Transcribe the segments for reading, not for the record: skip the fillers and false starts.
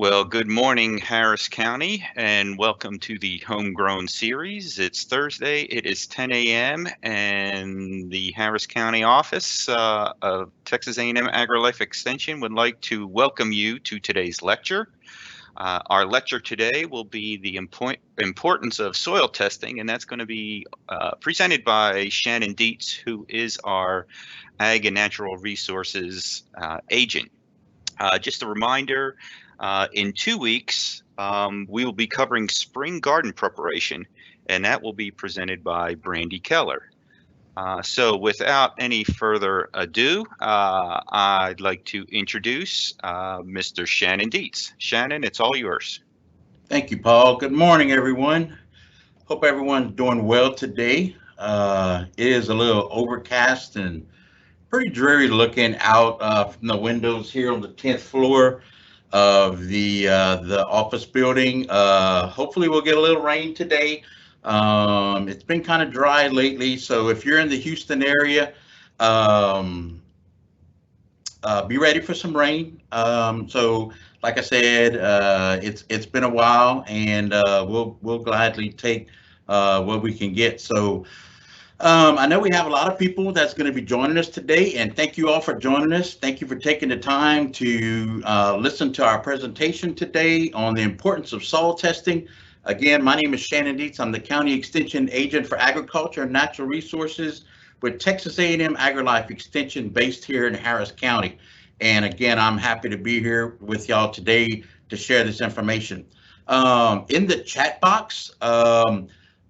Well, good morning, Harris County, and welcome to the Homegrown Series. It's Thursday, it is 10 a.m., and the Harris County office of Texas A&M AgriLife Extension would like to welcome you to today's lecture. Our lecture today will be the importance of soil testing, and that's going to be presented by Shannon Dietz, who is our Ag and Natural Resources agent. Just a reminder, in 2 weeks, we will be covering spring garden preparation, and that will be presented by Brandy Keller. So without any further ado, I'd like to introduce Mr. Shannon Dietz. Shannon, it's all yours. Thank you, Paul. Good morning, everyone. Hope everyone's doing well today. It is a little overcast and pretty dreary looking out from the windows here on the 10th floor of the office building. Hopefully we'll get a little rain today. It's been kind of dry lately, so if you're in the Houston area, be ready for some rain. So like I said, it's been a while, and we'll gladly take what we can get. So I know we have a lot of people that's going to be joining us today, and thank you all for joining us. Thank you for taking the time to listen to our presentation today on the importance of soil testing. Again, my name is Shannon Dietz. I'm the County Extension Agent for Agriculture and Natural Resources with Texas A&M AgriLife Extension based here in Harris County. And again, I'm happy to be here with y'all today to share this information. In the chat box,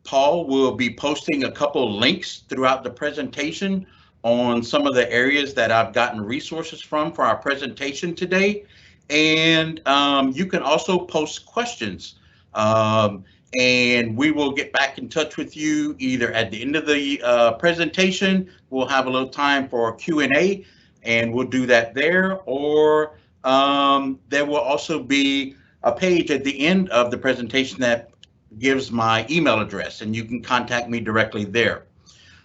Paul will be posting a couple links throughout the presentation on some of the areas that I've gotten resources from for our presentation today. And you can also post questions. And we will get back in touch with you either at the end of the presentation. We'll have a little time for Q&A, and we'll do that there. Or there will also be a page at the end of the presentation that gives my email address, and you can contact me directly there.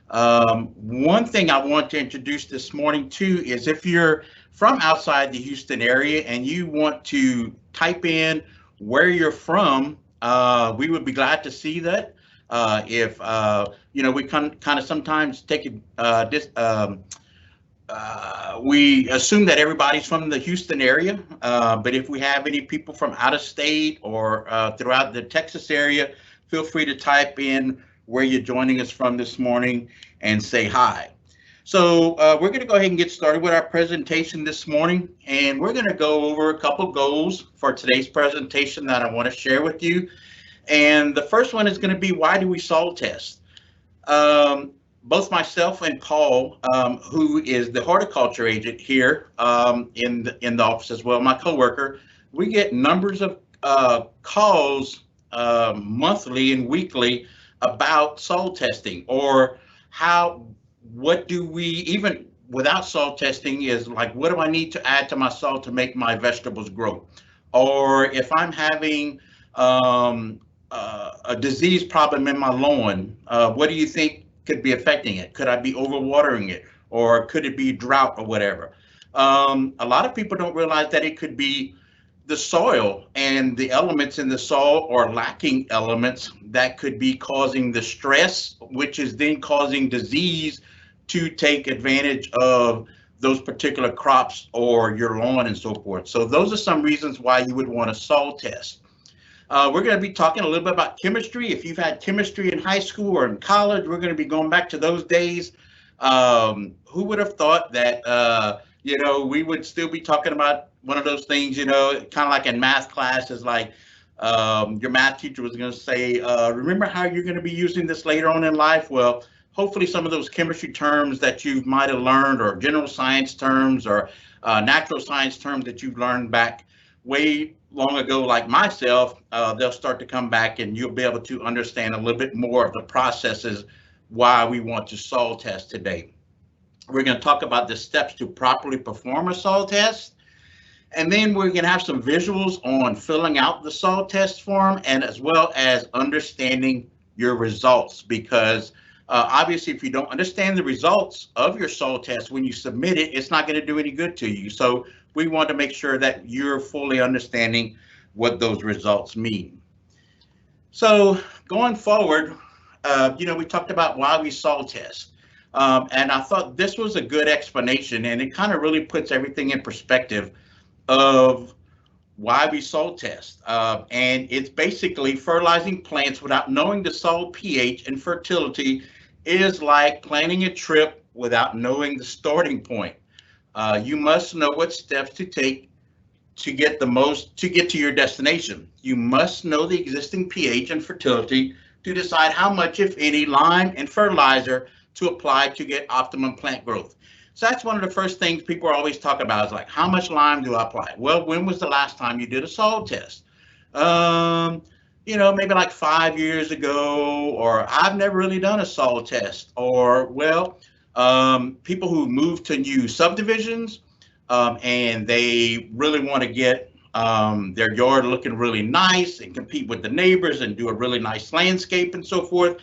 One thing I want to introduce this morning too is if you're from outside the Houston area and you want to type in where you're from, we would be glad to see that. If we kind of sometimes take we assume that everybody's from the Houston area, but if we have any people from out of state or throughout the Texas area, feel free to type in where you're joining us from this morning and say hi. So we're going to go ahead and get started with our presentation this morning, and we're going to go over a couple goals for today's presentation that I want to share with you. And the first one is going to be, why do we soil test? Both myself and Paul, who is the horticulture agent here in the office as well, my coworker, we get numbers of calls monthly and weekly about soil testing, or what do we, even without soil testing, is like, what do I need to add to my soil to make my vegetables grow? Or if I'm having a disease problem in my lawn, what do you think could be affecting it? Could I be overwatering it, or could it be drought or whatever? A lot of people don't realize that it could be the soil and the elements in the soil, or lacking elements, that could be causing the stress, which is then causing disease to take advantage of those particular crops or your lawn and so forth. So those are some reasons why you would want to soil test. We're going to be talking a little bit about chemistry. If you've had chemistry in high school or in college, we're going to be going back to those days. Who would have thought that, we would still be talking about one of those things, kind of like in math class, is like your math teacher was going to say, remember how you're going to be using this later on in life? Well, hopefully some of those chemistry terms that you might have learned, or general science terms, or natural science terms that you've learned back way long ago, like myself, they'll start to come back, and you'll be able to understand a little bit more of the processes why we want to soil test today. We're going to talk about the steps to properly perform a soil test, and then we're going to have some visuals on filling out the soil test form, and as well as understanding your results, because obviously if you don't understand the results of your soil test when you submit it, it's not going to do any good to you. So we want to make sure that you're fully understanding what those results mean. So going forward, we talked about why we soil test. And I thought this was a good explanation, and it kind of really puts everything in perspective of why we soil test. And it's basically fertilizing plants without knowing the soil pH and fertility is like planning a trip without knowing the starting point. You must know what steps to take to get to your destination. You must know the existing pH and fertility to decide how much, if any, lime and fertilizer to apply to get optimum plant growth. So that's one of the first things people are always talking about is like, how much lime do I apply? Well, when was the last time you did a soil test? Maybe like 5 years ago, or I've never really done a soil test, or people who move to new subdivisions, and they really want to get their yard looking really nice and compete with the neighbors and do a really nice landscape and so forth.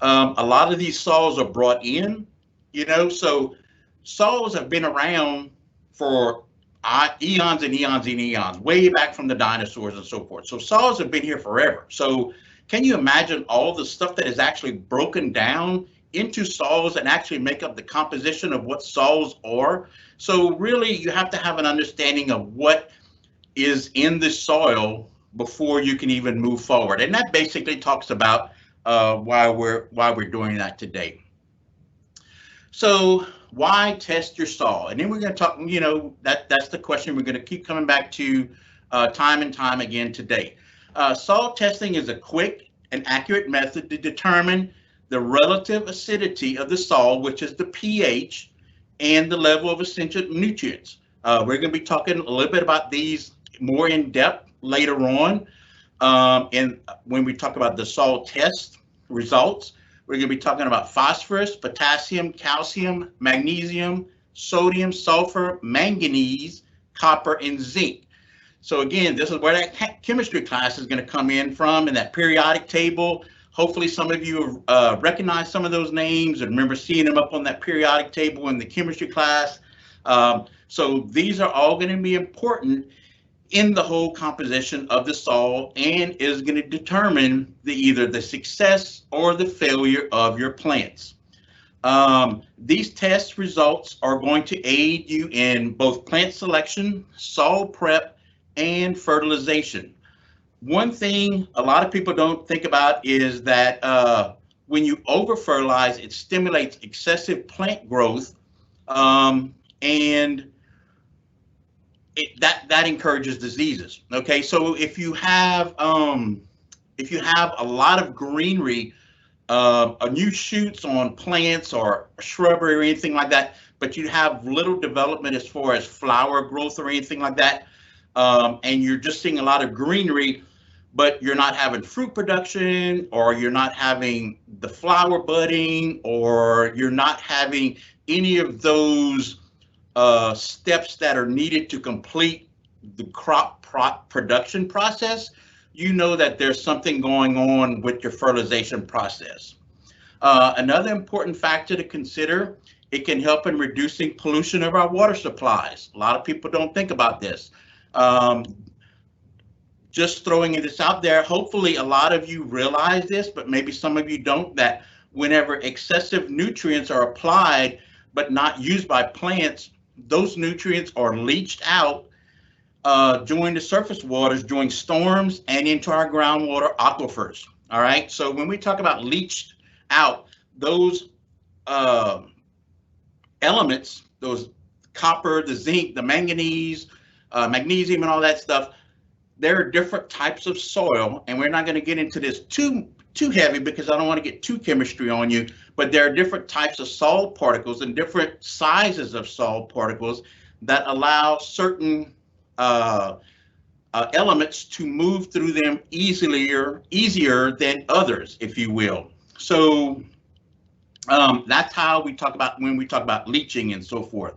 A lot of these soils are brought in, so soils have been around for eons and eons and eons, way back from the dinosaurs and so forth. So soils have been here forever. So can you imagine all the stuff that is actually broken down into soils and actually make up the composition of what soils are? So really, you have to have an understanding of what is in the soil before you can even move forward. And that basically talks about why we're doing that today. So why test your soil? And then we're going to talk, that's the question we're going to keep coming back to time and time again today. Soil testing is a quick and accurate method to determine the relative acidity of the soil, which is the pH, and the level of essential nutrients. We're going to be talking a little bit about these more in depth later on. And when we talk about the soil test results, we're going to be talking about phosphorus, potassium, calcium, magnesium, sodium, sulfur, manganese, copper, and zinc. So again, this is where that chemistry class is going to come in from, in that periodic table. Hopefully some of you recognize some of those names and remember seeing them up on that periodic table in the chemistry class. So these are all going to be important in the whole composition of the soil and is going to determine either the success or the failure of your plants. These test results are going to aid you in both plant selection, soil prep, and fertilization. One thing a lot of people don't think about is that when you over-fertilize, it stimulates excessive plant growth, and that encourages diseases. Okay, so if you have a lot of greenery, new shoots on plants or shrubbery or anything like that, but you have little development as far as flower growth or anything like that, and you're just seeing a lot of greenery, but you're not having fruit production, or you're not having the flower budding, or you're not having any of those steps that are needed to complete the crop production process, you know that there's something going on with your fertilization process. Another important factor to consider, it can help in reducing pollution of our water supplies. A lot of people don't think about this. Just throwing this out there, hopefully a lot of you realize this, but maybe some of you don't, that whenever excessive nutrients are applied but not used by plants, those nutrients are leached out during the surface waters, during storms, and into our groundwater aquifers. All right, so when we talk about leached out, those elements, those copper, the zinc, the manganese, magnesium, and all that stuff, there are different types of soil, and we're not going to get into this too heavy because I don't want to get too chemistry on you, but there are different types of soil particles and different sizes of soil particles that allow certain elements to move through them easier than others, if you will. So that's how we talk about when we talk about leaching and so forth.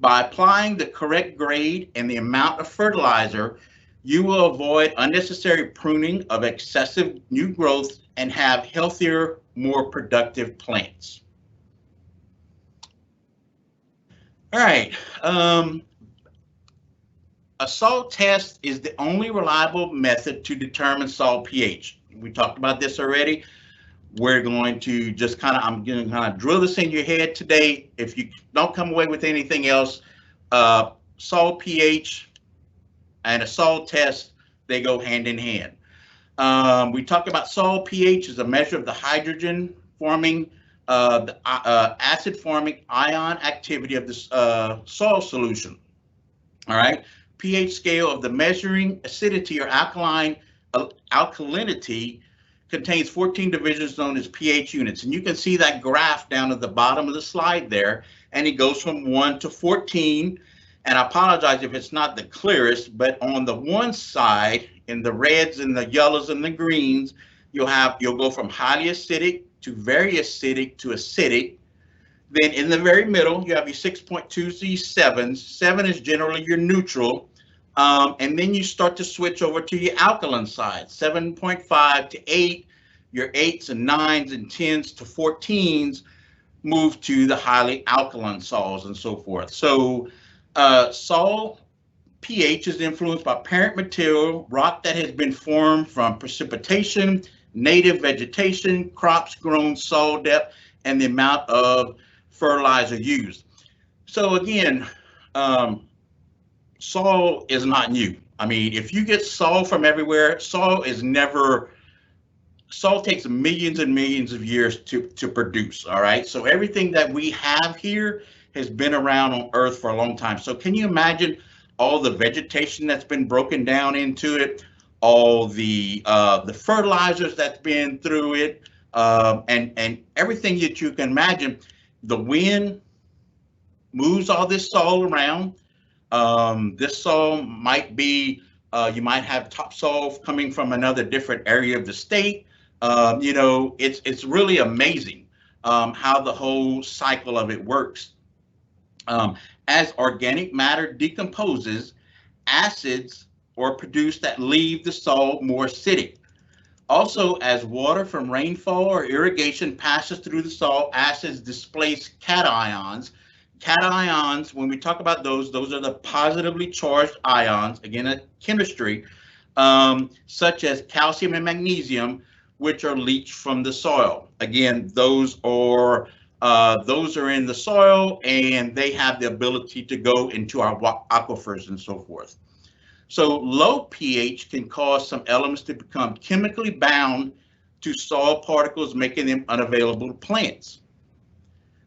By applying the correct grade and the amount of fertilizer, you will avoid unnecessary pruning of excessive new growth and have healthier, more productive plants. All right. a soil test is the only reliable method to determine soil pH. We talked about this already. We're going to just I'm going to kind of drill this in your head today. If you don't come away with anything else, soil pH and a soil test, they go hand in hand. We talked about soil pH as a measure of the hydrogen forming, the acid forming ion activity of the soil solution. All right. pH scale of the measuring acidity or alkalinity contains 14 divisions known as pH units. And you can see that graph down at the bottom of the slide there, and it goes from 1 to 14. And I apologize if it's not the clearest, but on the one side, in the reds and the yellows and the greens, you'll go from highly acidic to very acidic to acidic. Then in the very middle, you have your 6.2 to 7. 7 is generally your neutral. And then you start to switch over to your alkaline side, 7.5 to 8, your 8s and 9s and 10s to 14s move to the highly alkaline soils and so forth. So soil pH is influenced by parent material, rock that has been formed from precipitation, native vegetation, crops grown, soil depth, and the amount of fertilizer used. So again, soil is not new. I mean, if you get soil from everywhere, soil takes millions and millions of years to produce, all right? So everything that we have here has been around on Earth for a long time. So can you imagine all the vegetation that's been broken down into it, all the fertilizers that's been through it, and everything that you can imagine? The wind moves all this soil around. This soil might be, you might have topsoil coming from another different area of the state. You know, it's really amazing how the whole cycle of it works. As organic matter decomposes, acids are produced that leave the soil more acidic. Also, as water from rainfall or irrigation passes through the soil, acids displace cations. Cations, when we talk about those are the positively charged ions, again, a chemistry, such as calcium and magnesium, which are leached from the soil. Again, those are in the soil, and they have the ability to go into our aquifers and so forth. So low pH can cause some elements to become chemically bound to soil particles, making them unavailable to plants.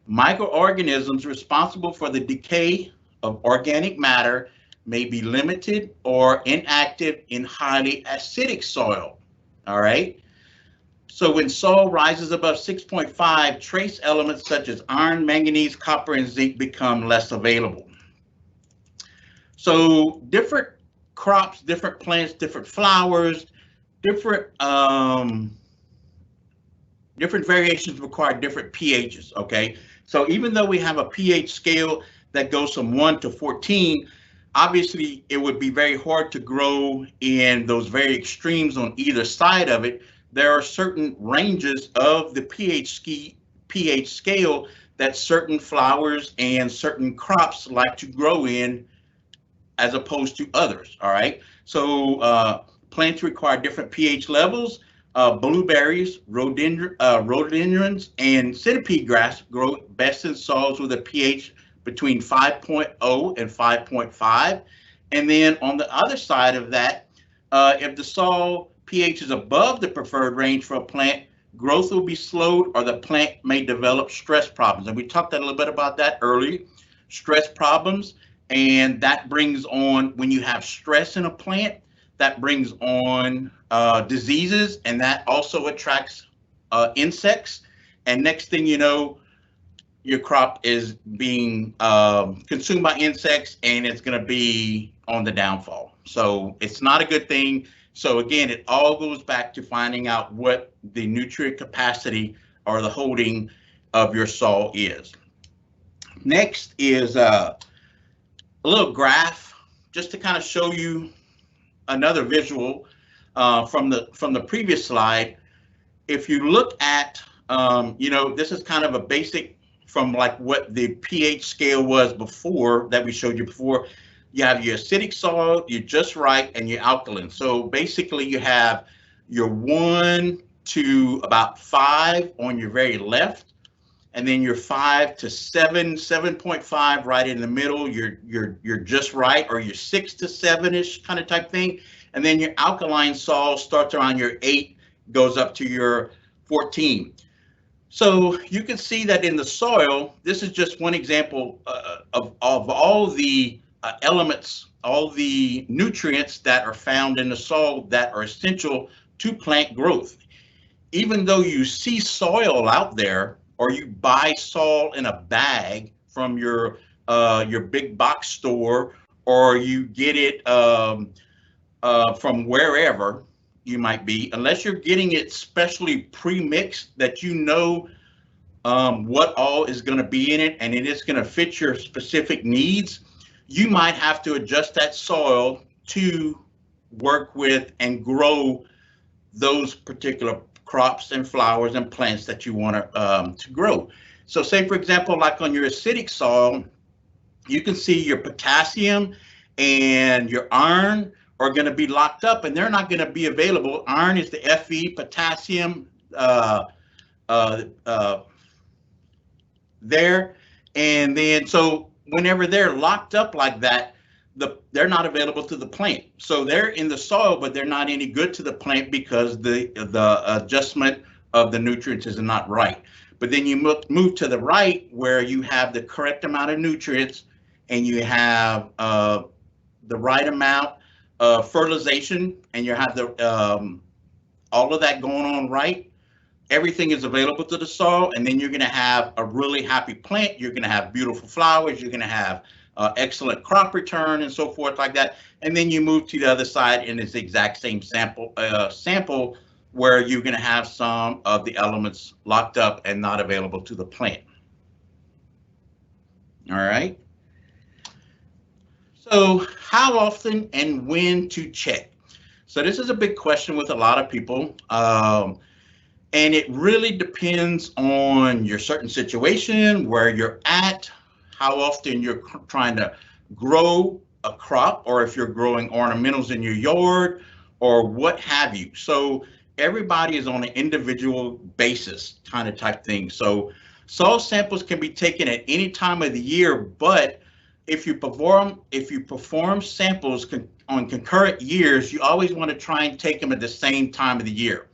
Microorganisms responsible for the decay of organic matter may be limited or inactive in highly acidic soil. All right. So when soil rises above 6.5, trace elements such as iron, manganese, copper, and zinc become less available. So different crops, different plants, different flowers, different variations require different pHs, okay? So even though we have a pH scale that goes from 1 to 14, obviously it would be very hard to grow in those very extremes on either side of it. There are certain ranges of the pH scale that certain flowers and certain crops like to grow in as opposed to others, all right? So plants require different pH levels. Blueberries, rhododendrons, and centipede grass grow best in soils with a pH between 5.0 and 5.5. And then on the other side of that, if the soil pH is above the preferred range for a plant, growth will be slowed or the plant may develop stress problems. And we talked a little bit about that earlier, stress problems. And that brings on, when you have stress in a plant, that brings on diseases, and that also attracts insects. And next thing you know, your crop is being consumed by insects, and it's going to be on the downfall. So it's not a good thing. So again, it all goes back to finding out what the nutrient capacity or the holding of your soil is. Next is a little graph just to kind of show you another visual from the previous slide. If you look at, you know, this is kind of a basic from like what the pH scale was before that we showed you before. you have your acidic soil, your just right, and your alkaline. So basically you have your 1 to about 5 on your very left, and then your 5 to 7, 7.5 right in the middle, you're just right, or your 6 to 7-ish kind of type thing. And then your alkaline soil starts around your 8, goes up to your 14. So you can see that in the soil, this is just one example of all the elements, all the nutrients that are found in the soil that are essential to plant growth. Even though you see soil out there, or you buy soil in a bag from your big box store, or you get it from wherever you might be, unless you're getting it specially pre-mixed that you know what all is going to be in it and it is going to fit your specific needs, you might have to adjust that soil to work with and grow those particular crops and flowers and plants that you want to grow. So say, for example, like on your acidic soil, you can see your potassium and your iron are going to be locked up, and they're not going to be available. Iron is the Fe, potassium there, and then so whenever they're locked up like that, they're not available to the plant. So they're in the soil, but they're not any good to the plant because the adjustment of the nutrients is not right. But then you move to the right where you have the correct amount of nutrients and you have the right amount of fertilization, and you have the all of that going on right. Everything is available to the soil, and then you're going to have a really happy plant. You're going to have beautiful flowers. You're going to have excellent crop return and so forth like that. And then you move to the other side, and it's the exact same sample where you're going to have some of the elements locked up and not available to the plant. All right. So how often and when to check? So this is a big question with a lot of people. And it really depends on your certain situation, where you're at, how often you're trying to grow a crop, or if you're growing ornamentals in your yard, or what have you. So everybody is on an individual basis kind of type thing. So soil samples can be taken at any time of the year, but if you perform samples on concurrent years, you always want to try and take them at the same time of the year.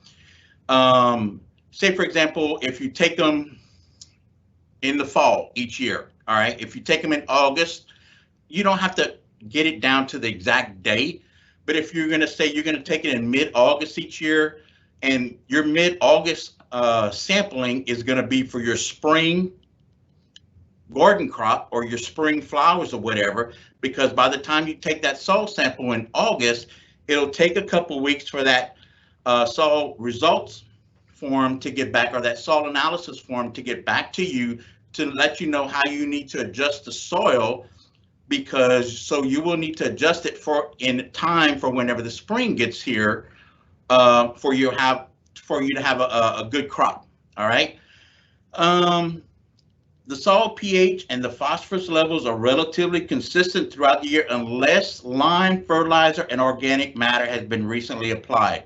Say, for example, if you take them in the fall each year, all right, if you take them in August, you don't have to get it down to the exact day. But if you're going to say you're going to take it in mid-August each year, and your mid-August sampling is going to be for your spring garden crop or your spring flowers or whatever, because by the time you take that soil sample in August, it'll take a couple weeks for that soil results form to get back, or that soil analysis form to get back to you, to let you know how you need to adjust the soil, because so you will need to adjust it in time for whenever the spring gets here, for you to have a good crop. All right. The soil pH and the phosphorus levels are relatively consistent throughout the year unless lime, fertilizer, and organic matter has been recently applied.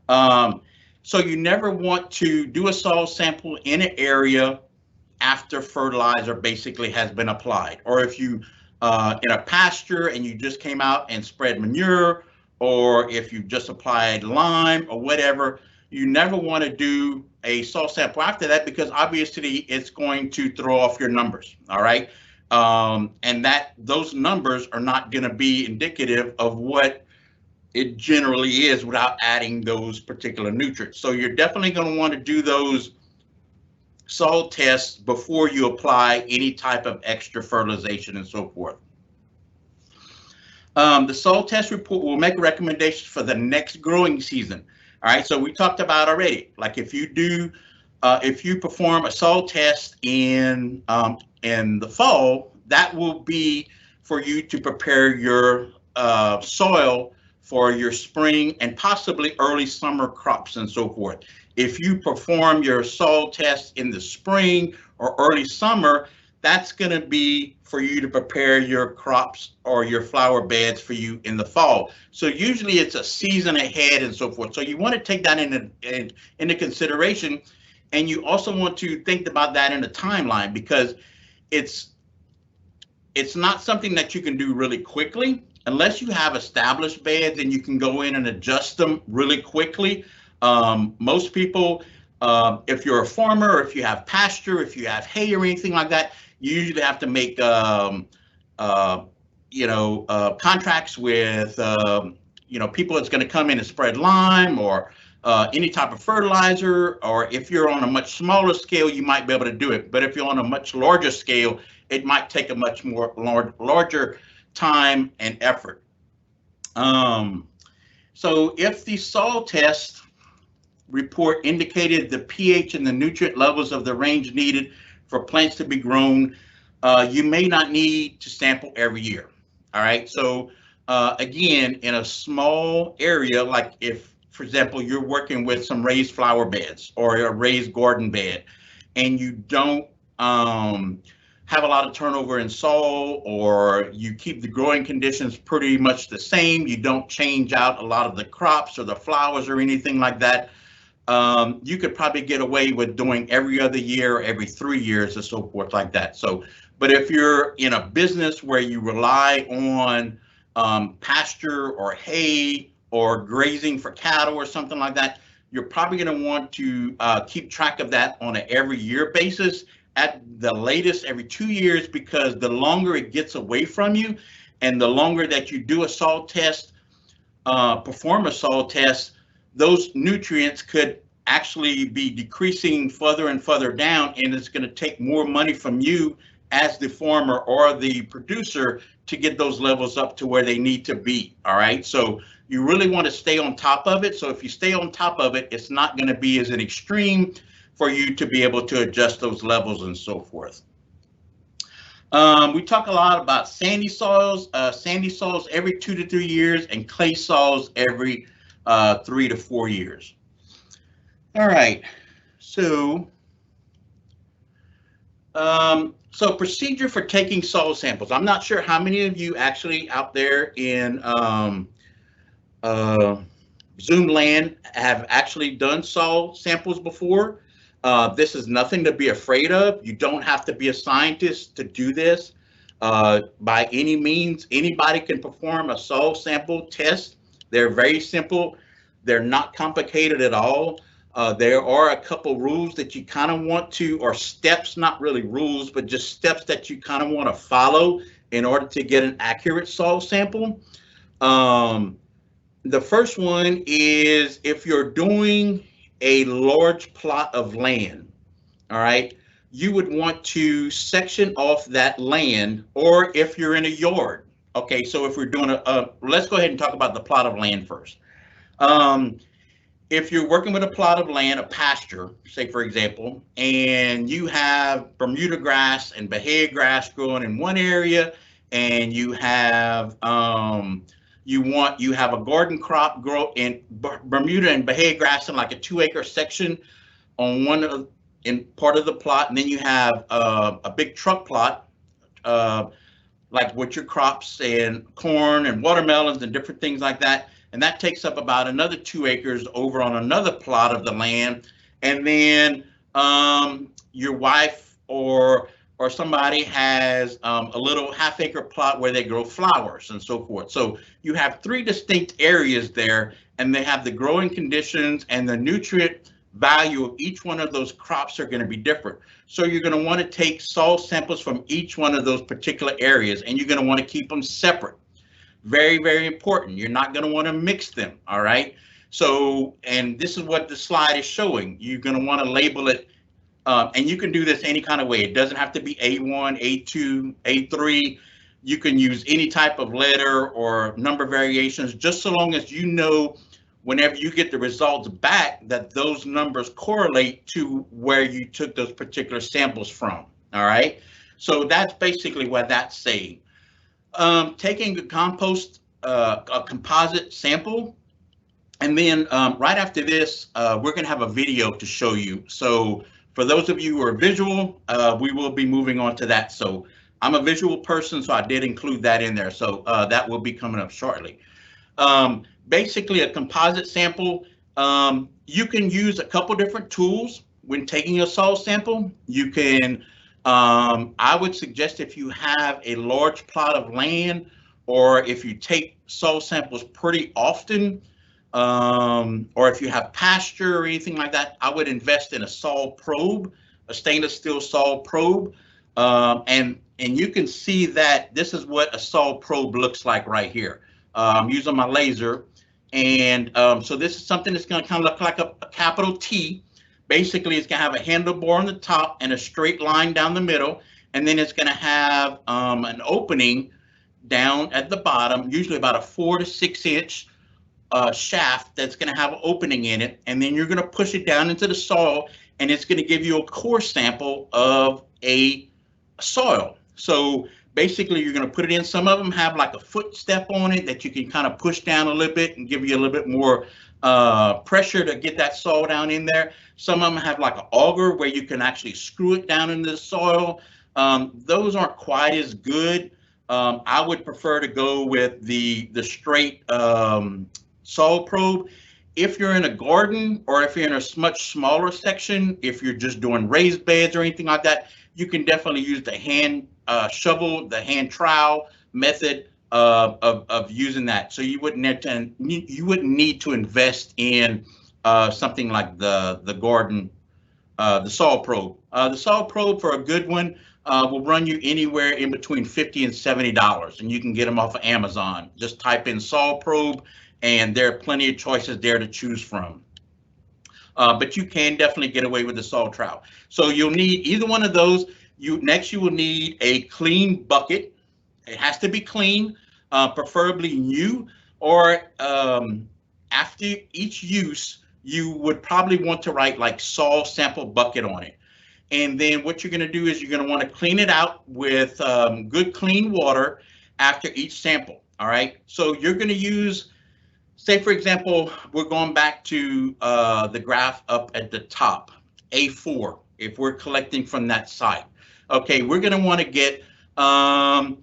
So you never want to do a soil sample in an area after fertilizer basically has been applied, or if you in a pasture and you just came out and spread manure, or if you just applied lime or whatever, you never want to do a soil sample after that, because obviously it's going to throw off your numbers. All right. And those numbers are not going to be indicative of what it generally is without adding those particular nutrients. So you're definitely going to want to do those soil tests before you apply any type of extra fertilization and so forth. The soil test report will make recommendations for the next growing season. All right, so we talked about already, like if you perform a soil test in the fall, that will be for you to prepare your soil for your spring and possibly early summer crops and so forth. If you perform your soil test in the spring or early summer, that's going to be for you to prepare your crops or your flower beds for you in the fall. So usually it's a season ahead and so forth. So you want to take that into consideration. And you also want to think about that in a timeline, because it's not something that you can do really quickly unless you have established beds and you can go in and adjust them really quickly. Most people, if you're a farmer, or if you have pasture, if you have hay or anything like that, you usually have to make contracts with people that's going to come in and spread lime or any type of fertilizer. Or if you're on a much smaller scale, you might be able to do it. But if you're on a much larger scale, it might take a much more larger time and effort. So if the soil test report indicated the pH and the nutrient levels of the range needed for plants to be grown, you may not need to sample every year. All right. So again, in a small area, like if, for example, you're working with some raised flower beds or a raised garden bed, and you don't have a lot of turnover in soil, or you keep the growing conditions pretty much the same, you don't change out a lot of the crops or the flowers or anything like that, you could probably get away with doing every other year, every 3 years or so forth like that. So, but if you're in a business where you rely on pasture or hay or grazing for cattle or something like that, you're probably going to want to keep track of that on an every year basis, at the latest every 2 years, because the longer it gets away from you and the longer that you do a soil test, perform a soil test, those nutrients could actually be decreasing further and further down, and it's going to take more money from you as the farmer or the producer to get those levels up to where they need to be. All right, so you really want to stay on top of it. So if you stay on top of it, it's not going to be as an extreme for you to be able to adjust those levels and so forth. We talk a lot about sandy soils every 2 to 3 years, and clay soils every 3 to 4 years. All right, so procedure for taking soil samples. I'm not sure how many of you actually out there in Zoom land have actually done soil samples before. This is nothing to be afraid of. You don't have to be a scientist to do this. By any means, anybody can perform a soil sample test. They're very simple. They're not complicated at all. There are a couple rules that you kind of want to, or steps, not really rules, but just steps that you kind of want to follow in order to get an accurate soil sample. The first one is if you're doing a large plot of land, all right, you would want to section off that land, or if you're in a yard. Okay, so if we're doing let's go ahead and talk about the plot of land first. If you're working with a plot of land, a pasture, say for example, and you have Bermuda grass and Bahia grass growing in one area, and you have you have a garden crop grow in Bermuda and Bahia grass in like a 2-acre section on in part of the plot, and then you have a big truck plot, like with your crops and corn and watermelons and different things like that, and that takes up about another 2 acres over on another plot of the land, and then your wife or somebody has a little 1/2-acre plot where they grow flowers and so forth. So you have 3 distinct areas there, and they have the growing conditions and the nutrient value of each one of those crops are going to be different. So you're going to want to take soil samples from each one of those particular areas, and you're going to want to keep them separate. Very, very important. You're not going to want to mix them. All right. So, and this is what the slide is showing. You're going to want to label it. And you can do this any kind of way. It doesn't have to be A1, A2, A3. You can use any type of letter or number variations, just so long as you know whenever you get the results back that those numbers correlate to where you took those particular samples from. All right. So that's basically what that's saying. Taking a composite sample. And then right after this, we're going to have a video to show you. So For those of you who are visual, we will be moving on to that. So I'm a visual person, so I did include that in there. So that will be coming up shortly. Basically, a composite sample, you can use a couple different tools when taking a soil sample. You can, I would suggest if you have a large plot of land or if you take soil samples pretty often, or if you have pasture or anything like that, I would invest in a soil probe, a stainless steel soil probe. And you can see that this is what a soil probe looks like right here. I'm using my laser. And so this is something that's going to kind of look like a capital T. Basically, it's going to have a handlebar on the top and a straight line down the middle. And then it's going to have an opening down at the bottom, usually about a 4 to 6 inch shaft that's going to have an opening in it. And then you're going to push it down into the soil, and it's going to give you a core sample of a soil. So basically, you're going to put it in. Some of them have like a footstep on it that you can kind of push down a little bit and give you a little bit more pressure to get that soil down in there. Some of them have like an auger where you can actually screw it down into the soil. Those aren't quite as good. I would prefer to go with the straight soil probe. If you're in a garden or if you're in a much smaller section, if you're just doing raised beds or anything like that, you can definitely use the hand shovel, the hand trowel method of using that. So you wouldn't need to invest in something like the garden, the soil probe. The soil probe for a good one will run you anywhere in between $50 and $70, and you can get them off of Amazon. Just type in soil probe, and there are plenty of choices there to choose from. But you can definitely get away with the soil trowel. So you'll need either one of those. Next, you will need a clean bucket. It has to be clean, preferably new, or after each use, you would probably want to write like soil sample bucket on it. And then what you're going to do is you're going to want to clean it out with good clean water after each sample. All right. So you're going to use, say, for example, we're going back to the graph up at the top, A4, if we're collecting from that site. Okay, we're going to want to get, 10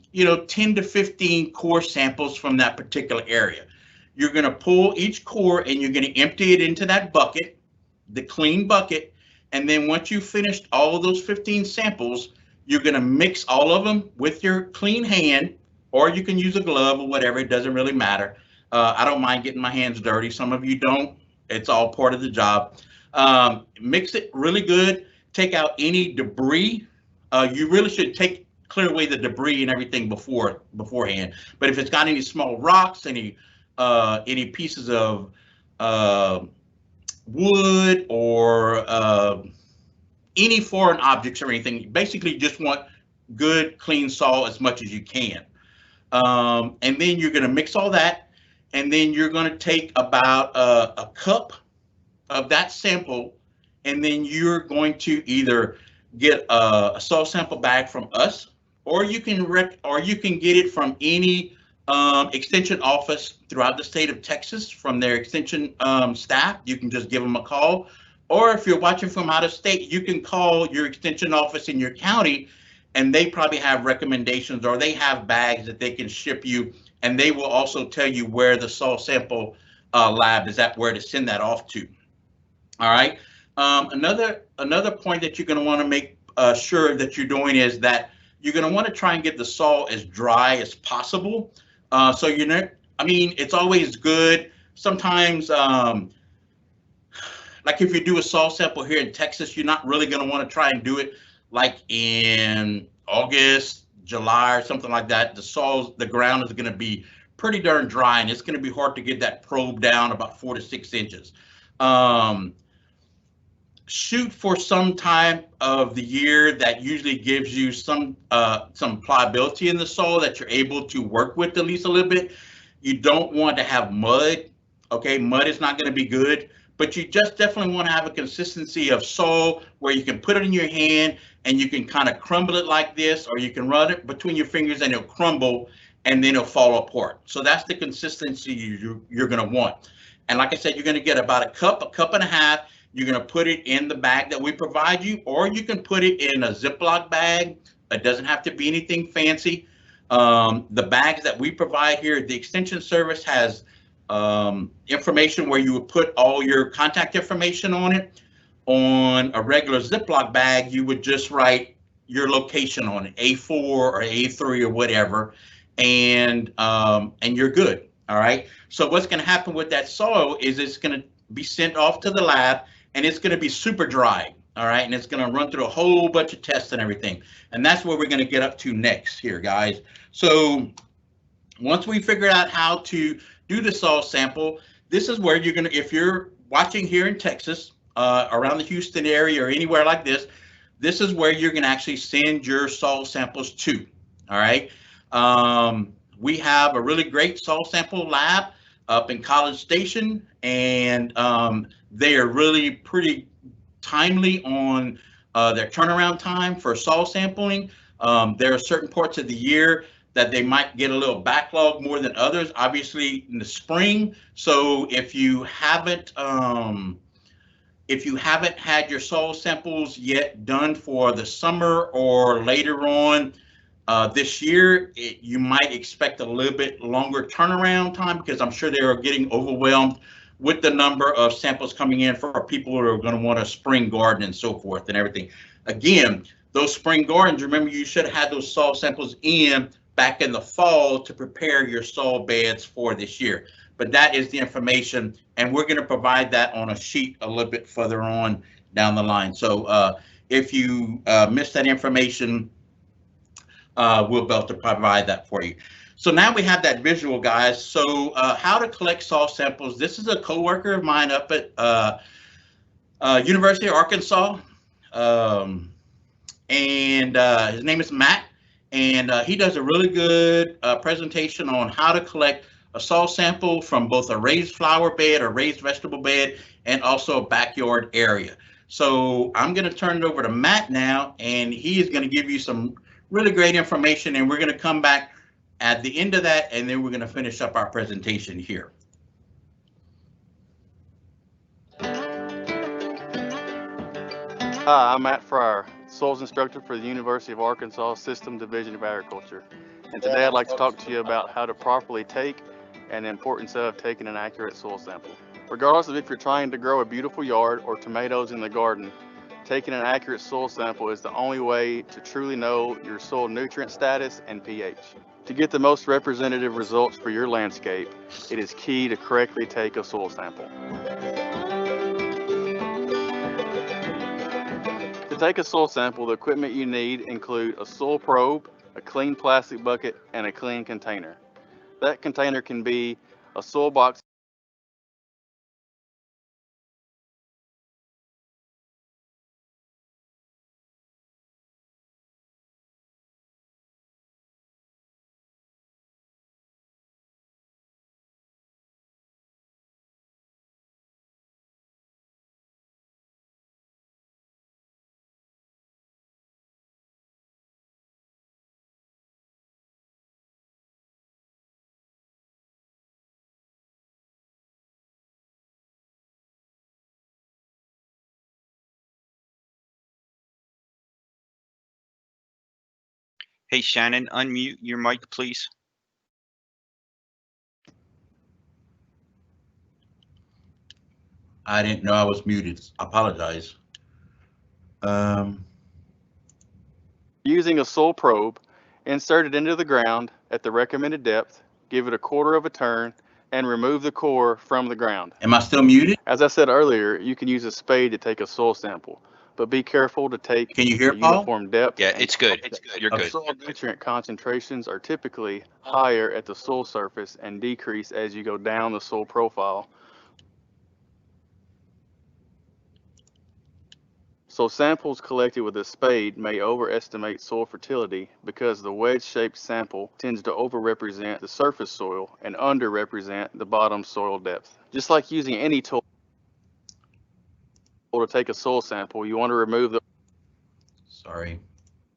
to 15 core samples from that particular area. You're going to pull each core and you're going to empty it into that bucket, the clean bucket. And then once you've finished all of those 15 samples, you're going to mix all of them with your clean hand, or you can use a glove or whatever. It doesn't really matter. I don't mind getting my hands dirty. Some of you don't. It's all part of the job. Mix it really good. Take out any debris. You really should clear away the debris and everything beforehand. But if it's got any small rocks, any pieces of wood or any foreign objects or anything, basically just want good clean soil as much as you can. And then you're going to mix all that, and then you're going to take about a cup of that sample, and then you're going to either get a soil sample bag from us, or you can get it from any extension office throughout the state of Texas from their extension staff. You can just give them a call, or if you're watching from out of state, you can call your extension office in your county, and they probably have recommendations, or they have bags that they can ship you, and they will also tell you where the soil sample lab is at, where to send that off to. All right. Another point that you're going to want to make sure that you're doing is that you're going to want to try and get the soil as dry as possible. So it's always good. Sometimes, like if you do a soil sample here in Texas, you're not really going to want to try and do it like in August, July, or something like that. The ground is going to be pretty darn dry, and it's going to be hard to get that probe down about 4 to 6 inches. Shoot for some time of the year that usually gives you some pliability in the soil that you're able to work with at least a little bit. You don't want to have mud. Okay, mud is not going to be good, but you just definitely want to have a consistency of soil where you can put it in your hand and you can kind of crumble it like this, or you can run it between your fingers and it'll crumble and then it'll fall apart. So that's the consistency you're going to want. And like I said, you're going to get about a cup and a half. You're going to put it in the bag that we provide you, or you can put it in a Ziploc bag. It doesn't have to be anything fancy. The bags that we provide here, the Extension Service has information where you would put all your contact information on it. On a regular Ziploc bag, you would just write your location on it, A4 or A3 or whatever, and you're good. All right. So what's going to happen with that soil is it's going to be sent off to the lab, and it's going to be super dry. All right, and it's going to run through a whole bunch of tests and everything, and that's where we're going to get up to next here, guys. So once we figure out how to do the soil sample, this is where you're going to, if you're watching here in Texas, around the Houston area or anywhere like this, this is where you're going to actually send your soil samples to. All right. We have a really great soil sample lab up in College Station, and they are really pretty timely on their turnaround time for soil sampling. There are certain parts of the year that they might get a little backlog more than others, obviously in the spring. So if you haven't had your soil samples yet done for the summer or later on this year, you might expect a little bit longer turnaround time, because I'm sure they are getting overwhelmed with the number of samples coming in for people who are going to want a spring garden and so forth and everything. Again, those spring gardens, remember, you should have had those soil samples in back in the fall to prepare your soil beds for this year. But that is the information, and we're going to provide that on a sheet a little bit further on down the line. So if you missed that information, we'll be able to provide that for you. So now we have that visual, guys. So how to collect soil samples. This is a coworker of mine up at University of Arkansas, and his name is Matt, and he does a really good presentation on how to collect a soil sample from both a raised flower bed or raised vegetable bed, and also a backyard area. So I'm going to turn it over to Matt now, and he is going to give you some really great information, and we're going to come back at the end of that, and then we're going to finish up our presentation here. Hi, I'm Matt Fryer, soils instructor for the University of Arkansas System Division of Agriculture. And today I'd like to talk to you about how to properly take and the importance of taking an accurate soil sample. Regardless of if you're trying to grow a beautiful yard or tomatoes in the garden, taking an accurate soil sample is the only way to truly know your soil nutrient status and pH. To get the most representative results for your landscape, it is key to correctly take a soil sample. To take a soil sample, the equipment you need include a soil probe, a clean plastic bucket, and a clean container. That container can be a soil box, Hey, Shannon, unmute your mic, please. I didn't know I was muted. I apologize. using a soil probe, insert it into the ground at the recommended depth, give it a quarter of a turn, and remove the core from the ground. Am I still muted? As I said earlier, you can use a spade to take a soil sample, but be careful to take Can you hear, a Paul? uniform depth. Yeah, it's good. It's good. You're good. Soil nutrient concentrations are typically higher at the soil surface and decrease as you go down the soil profile. So samples collected with a spade may overestimate soil fertility because the wedge-shaped sample tends to overrepresent the surface soil and underrepresent the bottom soil depth. Just like using any tool to take a soil sample, you want to remove the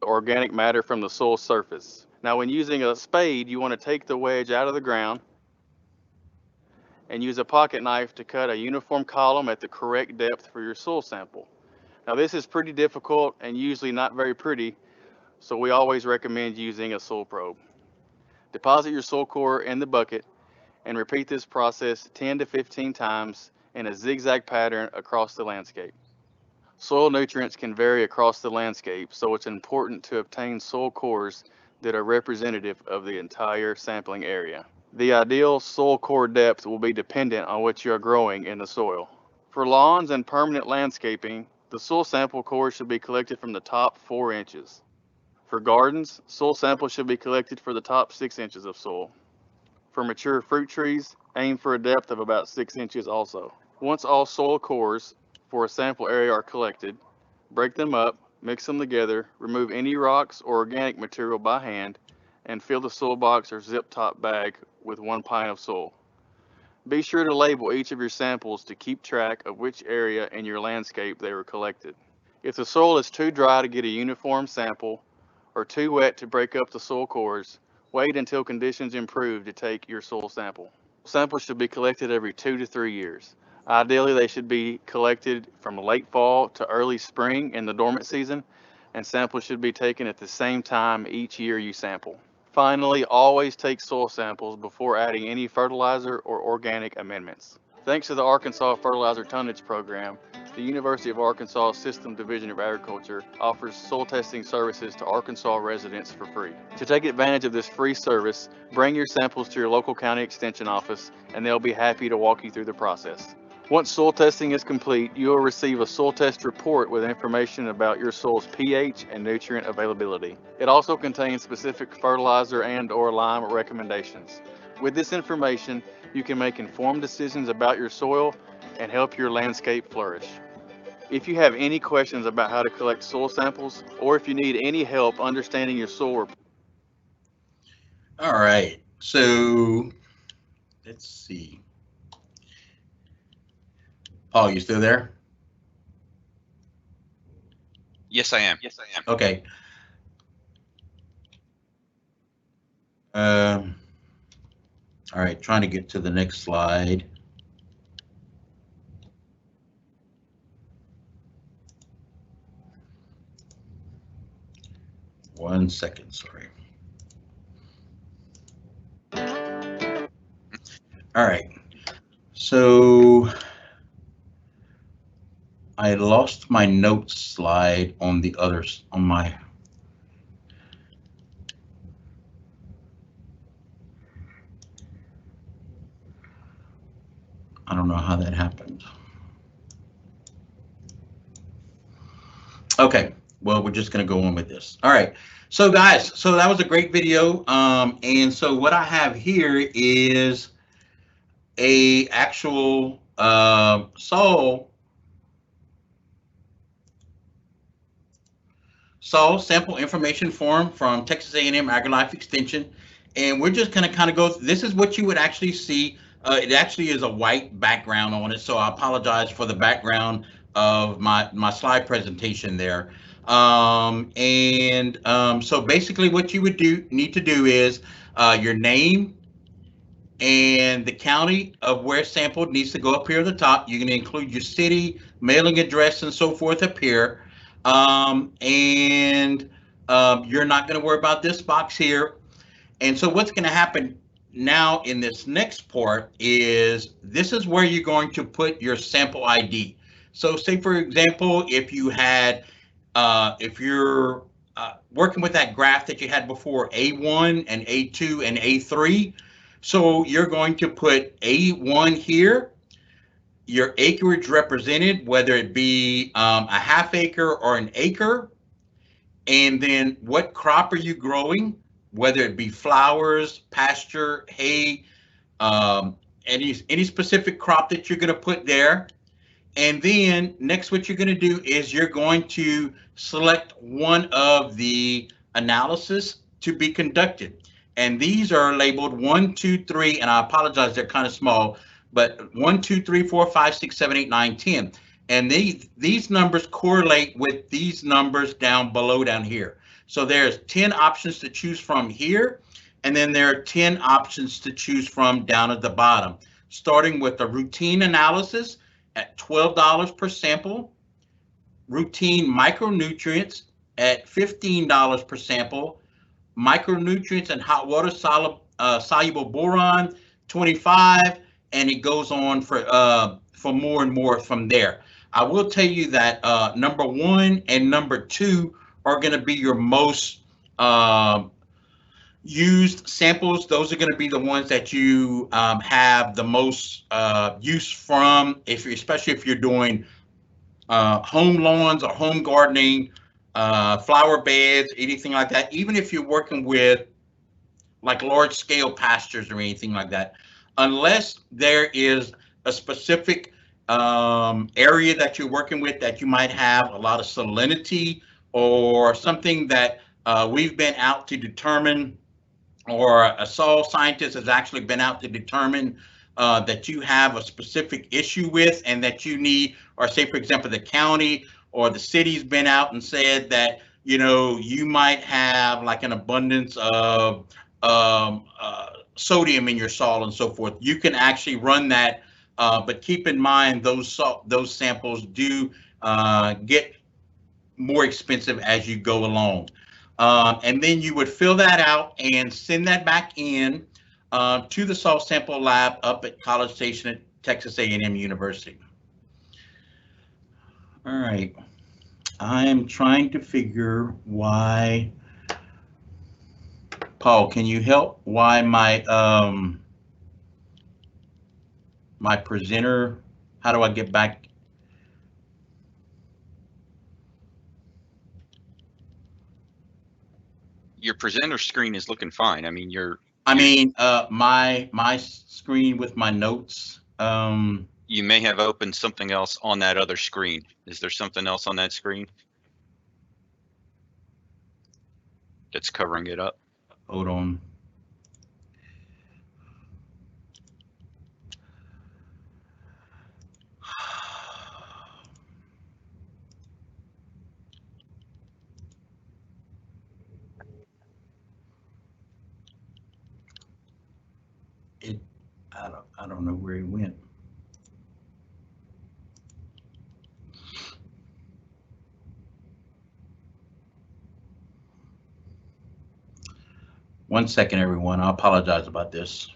organic matter from the soil surface. Now, when using a spade, you want to take the wedge out of the ground and use a pocket knife to cut a uniform column at the correct depth for your soil sample. Now this is pretty difficult and usually not very pretty, so we always recommend using a soil probe. Deposit your soil core in the bucket and repeat this process 10 to 15 times in a zigzag pattern across the landscape. Soil nutrients can vary across the landscape, so it's important to obtain soil cores that are representative of the entire sampling area. The ideal soil core depth will be dependent on what you are growing in the soil. For lawns and permanent landscaping, the soil sample core should be collected from the top 4 inches. For gardens, soil samples should be collected for the top 6 inches of soil. For mature fruit trees, aim for a depth of about 6 inches also. Once all soil cores for a sample area are collected, break them up, mix them together, remove any rocks or organic material by hand, and fill the soil box or zip top bag with 1 pint of soil. Be sure to label each of your samples to keep track of which area in your landscape they were collected. If the soil is too dry to get a uniform sample or too wet to break up the soil cores, wait until conditions improve to take your soil sample. Samples should be collected every 2 to 3 years. Ideally, they should be collected from late fall to early spring in the dormant season, and samples should be taken at the same time each year you sample. Finally, always take soil samples before adding any fertilizer or organic amendments. Thanks to the Arkansas Fertilizer Tonnage Program, the University of Arkansas System Division of Agriculture offers soil testing services to Arkansas residents for free. To take advantage of this free service, bring your samples to your local county extension office and they'll be happy to walk you through the process. Once soil testing is complete, you will receive a soil test report with information about your soil's pH and nutrient availability. It also contains specific fertilizer and/or lime recommendations. With this information, you can make informed decisions about your soil and help your landscape flourish. If you have any questions about how to collect soil samples, or if you need any help understanding your soil. All right, so let's see. Paul, you still there? Yes, I am. Okay. All right, trying to get to the next slide. One second, sorry. All right, so I lost my notes slide on the others on my. I don't know how that happened. Okay, well, we're just going to go on with this. All right, so guys, so that was a great video. And so what I have here is a actual soil sample information form from Texas A&M AgriLife Extension. And we're just going to kind of go, this is what you would actually see. It actually is a white background on it, so I apologize for the background of my slide presentation there. So basically what you would need to do is your name and the county of where sampled needs to go up here at the top. You're going to include your city, mailing address, and so forth up here. You're not going to worry about this box here. And so what's going to happen now in this next part is this is where you're going to put your sample ID. So say, for example, if you had, if you're working with that graph that you had before, A1 and A2 and A3, so you're going to put A1 here, your acreage represented, whether it be a half acre or an acre, and then what crop are you growing, whether it be flowers, pasture, hay, any specific crop that you're going to put there. And then next, what you're going to do is you're going to select one of the analysis to be conducted. And these are labeled 1, 2, 3, and I apologize, they're kind of small, but 1, 2, 3, 4, 5, 6, 7, 8, 9, 10. And these numbers correlate with these numbers down below down here. So there's 10 options to choose from here, and then there are 10 options to choose from down at the bottom. starting with a routine analysis at $12 per sample, routine micronutrients at $15 per sample, micronutrients and hot water soluble boron, 25, and it goes on for more and more from there. I will tell you that number 1 and number 2 are going to be your most used samples. Those are going to be the ones that you have the most use from, especially if you're doing home lawns or home gardening, flower beds, anything like that. Even if you're working with like large scale pastures or anything like that, unless there is a specific area that you're working with that you might have a lot of salinity or something that we've been out to determine, or a soil scientist has actually been out to determine that you have a specific issue with, and that you need, or say for example the county or the city's been out and said that, you know, you might have like an abundance of sodium in your soil and so forth. You can actually run that, but keep in mind those samples do get more expensive as you go along. And then you would fill that out and send that back in to the soil sample lab up at College Station at Texas A&M University. All right, I'm trying to figure why. Paul, can you help? Why my my presenter? How do I get back? Your presenter screen is looking fine. I mean, my screen with my notes. You may have opened something else on that other screen. Is there something else on that screen that's covering it up? Hold on. I don't know where he went. One second, everyone. I apologize about this.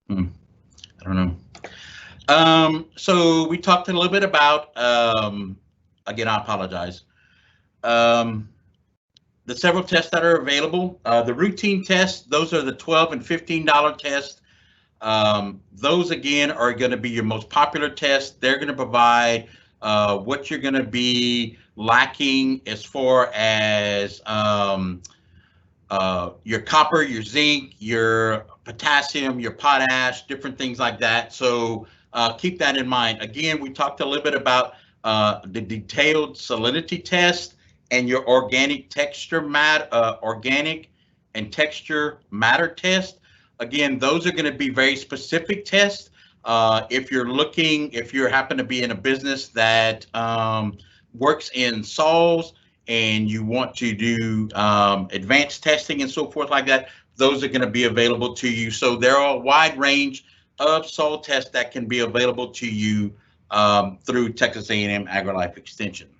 I don't know. So we talked a little bit about, again, I apologize. The several tests that are available. The routine tests, those are the $12 and $15 tests. Those again are going to be your most popular tests. They're going to provide what you're going to be lacking as far as your copper, your zinc, your potassium, your potash, different things like that. So keep that in mind. Again, we talked a little bit about the detailed salinity test and your organic and texture matter test. Again, those are going to be very specific tests. If you happen to be in a business that works in soils and you want to do advanced testing and so forth like that, those are going to be available to you. So there are a wide range of soil tests that can be available to you through Texas A&M AgriLife Extension.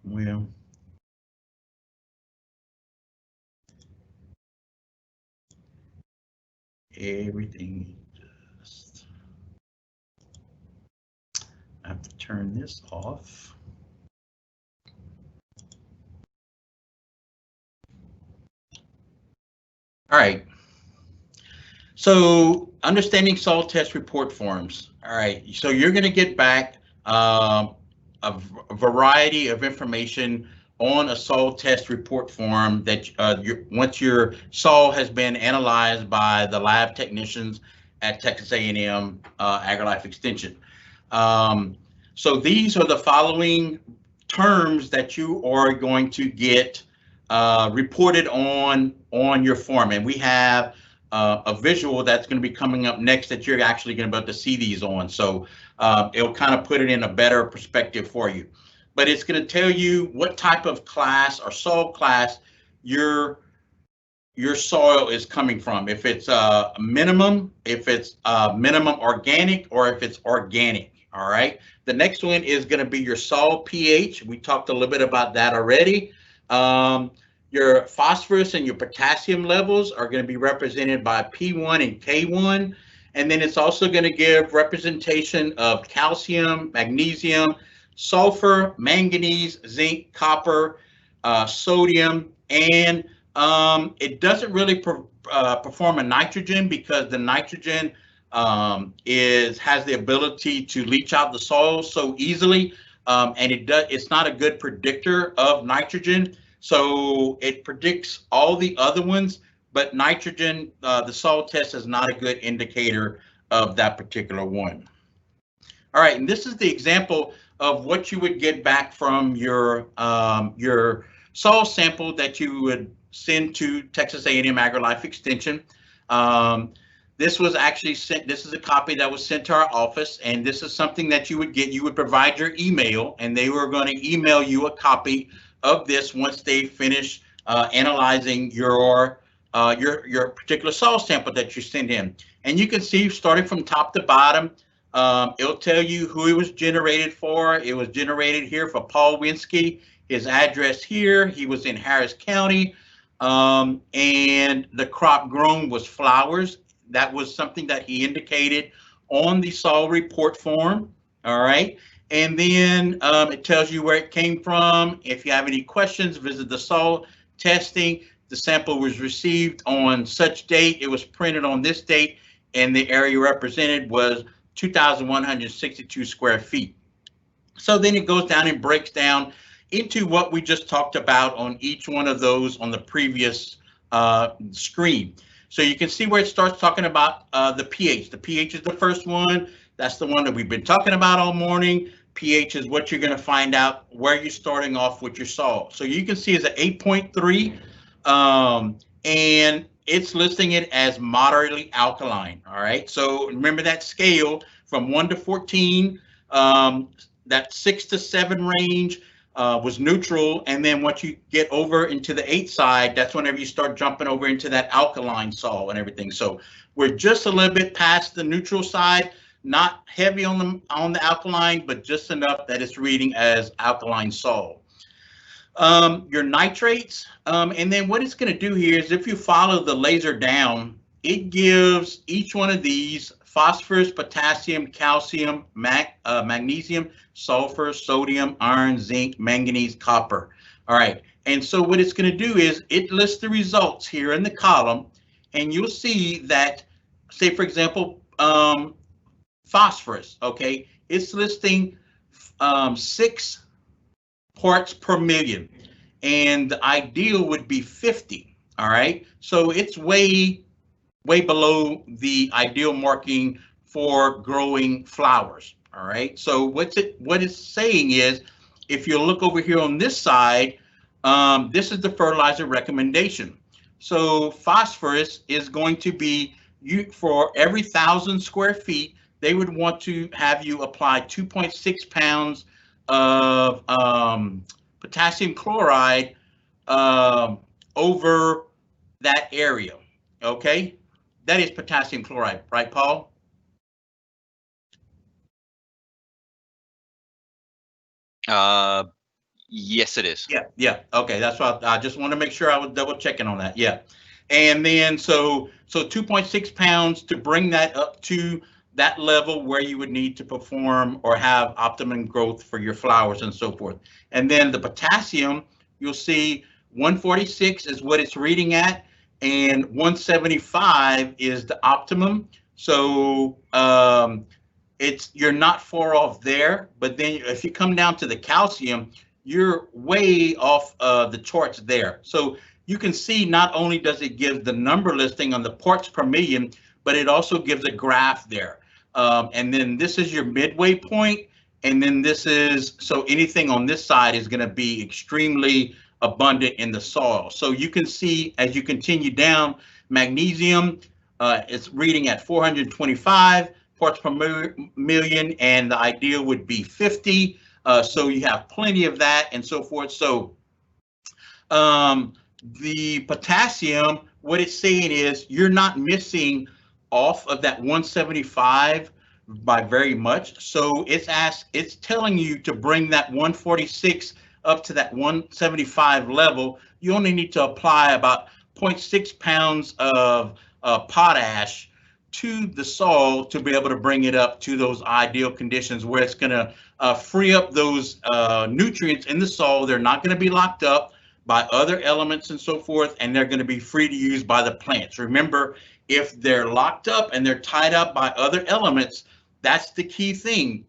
Well, everything just, I have to turn this off. All right. So understanding soil test report forms. All right. So you're going to get back a variety of information on a soil test report form that once your soil has been analyzed by the lab technicians at Texas A&M AgriLife Extension. So these are the following terms that you are going to get reported on your form, and we have a visual that's going to be coming up next that you're actually going to be able to see these on. So it'll kind of put it in a better perspective for you. But it's going to tell you what type of class or soil class your soil is coming from. If it's minimum, if it's minimum organic, or if it's organic. All right. The next one is going to be your soil pH. We talked a little bit about that already. Your phosphorus and your potassium levels are going to be represented by P1 and K1. And then it's also going to give representation of calcium, magnesium, sulfur, manganese, zinc, copper, sodium, and it doesn't really perform a nitrogen, because the nitrogen has the ability to leach out the soil so easily, and it's not a good predictor of nitrogen. So it predicts all the other ones, but nitrogen, the soil test is not a good indicator of that particular one. All right, and this is the example of what you would get back from your soil sample that you would send to Texas A&M AgriLife Extension. This was actually sent. This is a copy that was sent to our office, and this is something that you would get. You would provide your email, and they were going to email you a copy of this once they finish analyzing your particular soil sample that you send in. And you can see, starting from top to bottom, it'll tell you who it was generated for. It was generated here for Paul Winsky. His address here. He was in Harris County, and the crop grown was flowers. That was something that he indicated on the soil report form. All right. And then it tells you where it came from. If you have any questions, visit the soil testing. The sample was received on such date. It was printed on this date, and the area represented was 2,162 square feet. So then it goes down and breaks down into what we just talked about on each one of those on the previous screen. So you can see where it starts talking about the pH. The pH is the first one. That's the one that we've been talking about all morning. pH is what you're going to find out where you're starting off with your soil. So you can see it's an 8.3, and it's listing it as moderately alkaline. All right. So remember that scale from 1 to 14, that 6 to 7 range was neutral, and then once you get over into the 8 side, that's whenever you start jumping over into that alkaline soil and everything. So we're just a little bit past the neutral side, not heavy on the alkaline, but just enough that it's reading as alkaline soil. Your nitrates, and then what it's going to do here is, if you follow the laser down, it gives each one of these phosphorus, potassium, calcium, magnesium, sulfur, sodium, iron, zinc, manganese, copper. All right. And so what it's going to do is it lists the results here in the column, and you'll see that, say, for example, phosphorus. OK, it's listing 6 parts per million, and the ideal would be 50. All right. So it's way below the ideal marking for growing flowers. All right. So what it's saying is, if you look over here on this side, this is the fertilizer recommendation. So phosphorus is going to be, for every 1,000 square feet, they would want to have you apply 2.6 pounds of potassium chloride over that area. Okay. That is potassium chloride, right, Paul? Yes, it is. Yeah. Okay, that's what I just want to make sure I was double checking on that. Yeah, and then so 2.6 pounds to bring that up to that level where you would need to perform or have optimum growth for your flowers and so forth. And then the potassium, you'll see 146 is what it's reading at, and 175 is the optimum. So you're not far off there. But then if you come down to the calcium, you're way off the charts there. So you can see not only does it give the number listing on the parts per million, but it also gives a graph there. And then this is your midway point. And then this is, so anything on this side is going to be extremely abundant in the soil. So you can see as you continue down, magnesium, it's reading at 425 parts per million, and the ideal would be 50. So you have plenty of that and so forth. So the potassium, what it's saying is you're not missing off of that 175 by very much. So it's telling you to bring that 146 up to that 175 level. You only need to apply about 0.6 pounds of potash to the soil to be able to bring it up to those ideal conditions where it's going to free up those nutrients in the soil. They're not going to be locked up by other elements and so forth, and they're going to be free to use by the plants. Remember, if they're locked up and they're tied up by other elements, that's the key thing.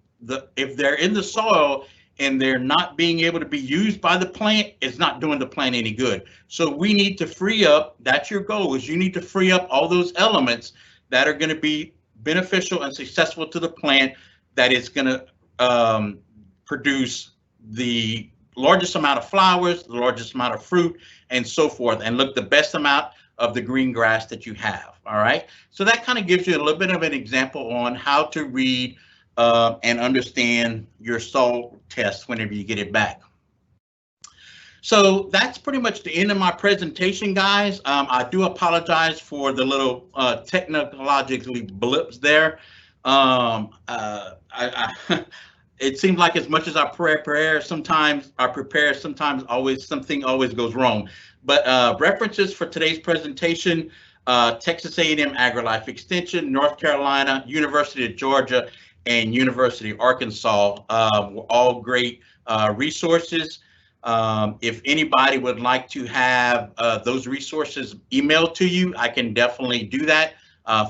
If they're in the soil and they're not being able to be used by the plant, it's not doing the plant any good. So we need to free up, that's your goal, is you need to free up all those elements that are going to be beneficial and successful to the plant, that is going to produce the largest amount of flowers, the largest amount of fruit, and so forth, and look the best amount of the green grass that you have. All right. So that kind of gives you a little bit of an example on how to read and understand your soil test whenever you get it back. So that's pretty much the end of my presentation, guys. I do apologize for the little technologically blips there. It seems like as much as I prepare, sometimes something always goes wrong. But references for today's presentation: Texas A&M AgriLife Extension, North Carolina, University of Georgia, and University of Arkansas were all great resources. If anybody would like to have those resources emailed to you, I can definitely do that.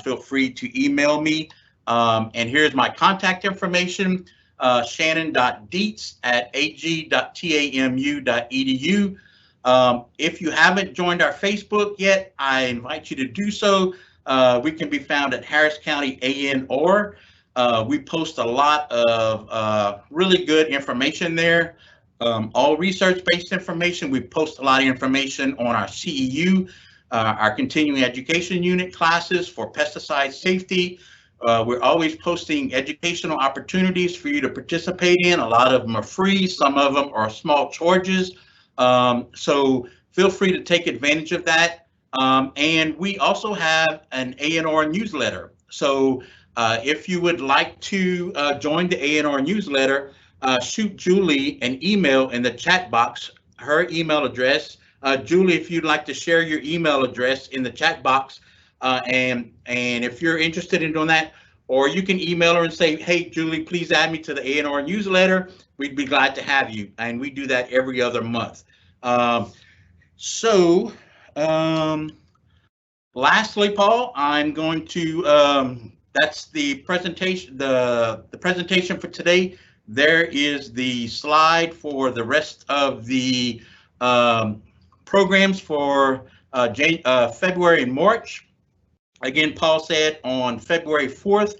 Feel free to email me. And here's my contact information: shannon.dietz@ag.tamu.edu. If you haven't joined our Facebook yet, I invite you to do so. We can be found at Harris County ANR. We post a lot of really good information there. All research-based information. We post a lot of information on our CEU, our continuing education unit classes for pesticide safety. We're always posting educational opportunities for you to participate in. A lot of them are free. Some of them are small charges. So feel free to take advantage of that. And we also have an ANR newsletter. So if you would like to join the ANR newsletter, shoot Julie an email in the chat box, her email address. Julie, if you'd like to share your email address in the chat box, and if you're interested in doing that, or you can email her and say, hey, Julie, please add me to the ANR newsletter. We'd be glad to have you. And we do that every other month. Lastly, Paul, I'm going to, that's the presentation, the presentation for today. There is the slide for the rest of the programs for February and March. Again, Paul said on February 4th,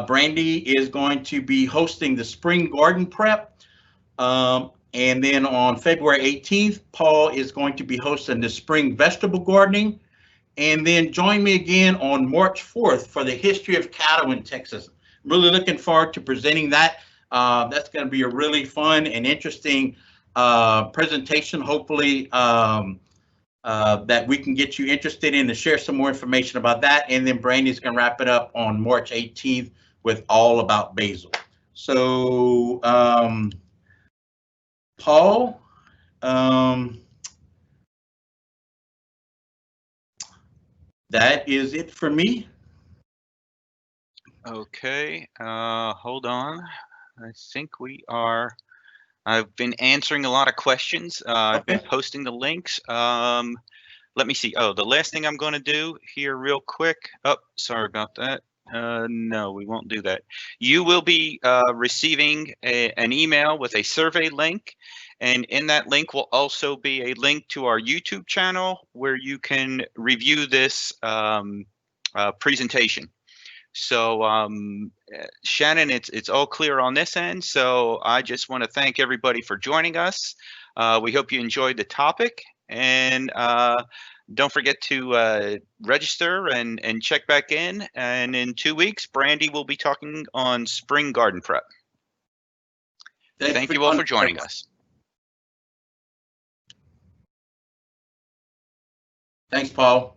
Brandy is going to be hosting the spring garden prep. And then on February 18th, Paul is going to be hosting the spring vegetable gardening. And then join me again on March 4th for the history of cattle in Texas. I'm really looking forward to presenting that. That's going to be a really fun and interesting presentation. Hopefully that we can get you interested in to share some more information about that. And then Brandy's going to wrap it up on March 18th with all about basil. So Paul, that is it for me. Okay, hold on. I think we are. I've been answering a lot of questions. I've been posting the links. Let me see. Oh, the last thing I'm going to do here real quick. Oh, sorry about that. No, we won't do that. You will be receiving an email with a survey link, And in that link will also be a link to our YouTube channel where you can review this presentation. So Shannon, it's all clear on this end. So I just want to thank everybody for joining us. We hope you enjoyed the topic, and don't forget to register and check back in. And in 2 weeks, Brandy will be talking on spring garden prep. Thank you all for joining us. Thanks, Paul.